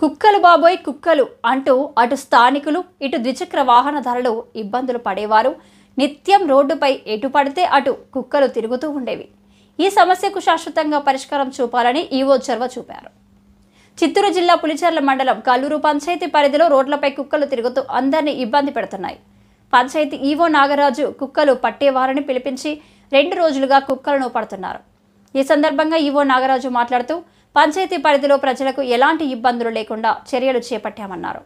కుక్కలు బాబోయ్ కుక్కలు అంటూ అటు స్థానికులు ఇటు ద్విచక్ర వాహనదారులు ఇబ్బందులు పడేవారు. నిత్యం రోడ్డుపై ఎటు పడితే అటు కుక్కలు తిరుగుతూ ఉండేవి. ఈ సమస్యకు శాశ్వతంగా పరిష్కారం చూపాలని ఈవో చొరవ చూపారు. చిత్తూరు జిల్లా పులిచెర్ల మండలం కల్లూరు పంచాయతీ పరిధిలో రోడ్లపై కుక్కలు తిరుగుతూ అందరినీ ఇబ్బంది పెడుతున్నాయి. పంచాయతీ ఈవో నాగరాజు కుక్కలు పట్టేవారిని పిలిపించి 2 రోజులుగా కుక్కలను పడుతున్నారు. ఈ సందర్భంగా ఈవో నాగరాజు మాట్లాడుతూ పంచాయతీ పరిధిలో ప్రజలకు ఎలాంటి ఇబ్బందులు లేకుండా చర్యలు చేపట్టామన్నారు.